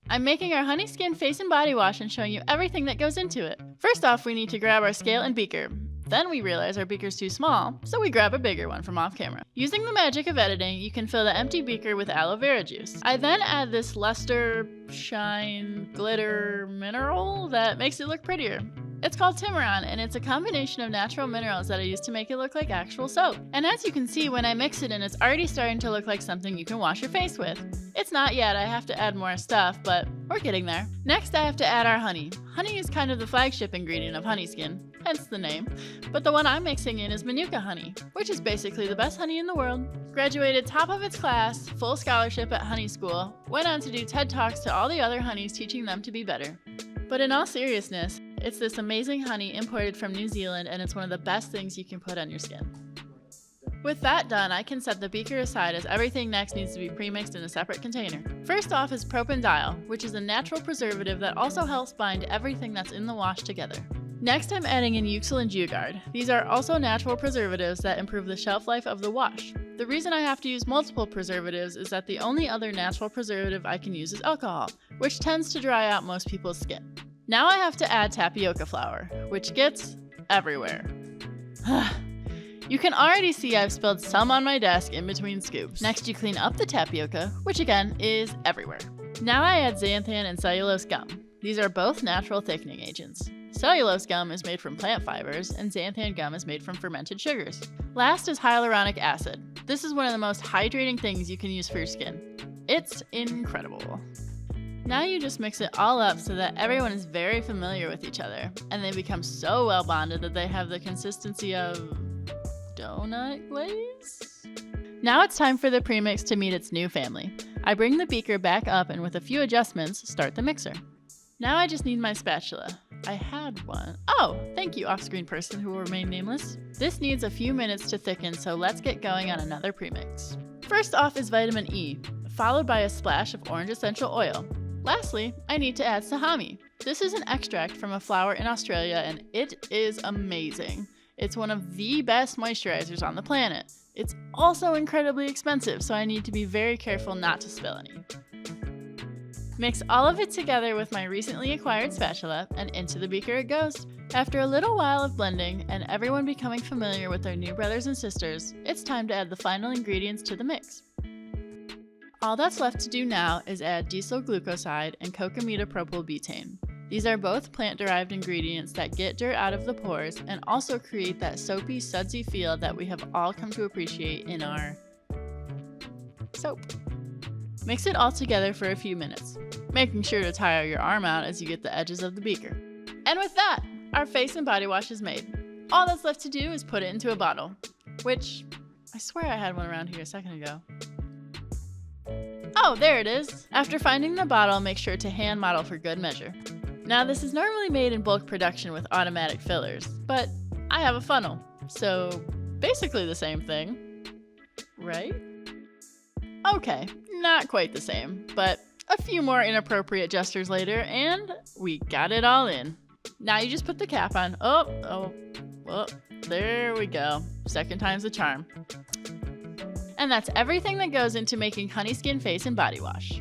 I'm making our Honeyskin face and body wash and showing you everything that goes into it. First off, we need to grab our scale and beaker. Then we realize our beaker's too small, so we grab a bigger one from off camera. Using the magic of editing, you can fill the empty beaker with aloe vera juice. I then add this luster, shine, glitter mineral that makes it look prettier. It's called Timuron, and it's a combination of natural minerals that I use to make it look like actual soap. And as you can see, when I mix it in, it's already starting to look like something you can wash your face with. It's not yet, I have to add more stuff, but we're getting there. Next, I have to add our honey. Honey is kind of the flagship ingredient of Honeyskin, hence the name. But the one I'm mixing in is Manuka honey, which is basically the best honey in the world. Graduated top of its class, full scholarship at Honey School, went on to do TED Talks to all the other honeys teaching them to be better. But in all seriousness, it's this amazing honey imported from New Zealand, and it's one of the best things you can put on your skin. With that done, I can set the beaker aside as everything next needs to be premixed in a separate container. First off is propanediol, which is a natural preservative that also helps bind everything that's in the wash together. Next, I'm adding in Euxil and Geogard. These are also natural preservatives that improve the shelf life of the wash. The reason I have to use multiple preservatives is that the only other natural preservative I can use is alcohol, which tends to dry out most people's skin. Now I have to add tapioca flour, which gets everywhere. You can already see I've spilled some on my desk in between scoops. Next, you clean up the tapioca, which again is everywhere. Now I add xanthan and cellulose gum. These are both natural thickening agents. Cellulose gum is made from plant fibers, and xanthan gum is made from fermented sugars. Last is hyaluronic acid. This is one of the most hydrating things you can use for your skin. It's incredible. Now you just mix it all up so that everyone is very familiar with each other, and they become so well bonded that they have the consistency of donut glaze? Now it's time for the premix to meet its new family. I bring the beaker back up and with a few adjustments, start the mixer. Now I just need my spatula. I had one. Oh, thank you, off-screen person who will remain nameless. This needs a few minutes to thicken, so let's get going on another premix. First off is vitamin E, followed by a splash of orange essential oil. Lastly, I need to add sahami. This is an extract from a flower in Australia, and it is amazing. It's one of the best moisturizers on the planet. It's also incredibly expensive, so I need to be very careful not to spill any. Mix all of it together with my recently acquired spatula, and into the beaker it goes. After a little while of blending and everyone becoming familiar with their new brothers and sisters, it's time to add the final ingredients to the mix. All that's left to do now is add diesel glucoside and cocamidopropylbutane. These are both plant-derived ingredients that get dirt out of the pores and also create that soapy, sudsy feel that we have all come to appreciate in our soap. Mix it all together for a few minutes, making sure to tire your arm out as you get the edges of the beaker. And with that, our face and body wash is made. All that's left to do is put it into a bottle, which I swear I had one around here a second ago. Oh, there it is! After finding the bottle, make sure to hand model for good measure. Now, this is normally made in bulk production with automatic fillers, but I have a funnel, so basically the same thing, right? Okay, not quite the same, but a few more inappropriate gestures later, and we got it all in. Now you just put the cap on. Oh, there we go. Second time's the charm. And that's everything that goes into making Honeyskin face and body wash.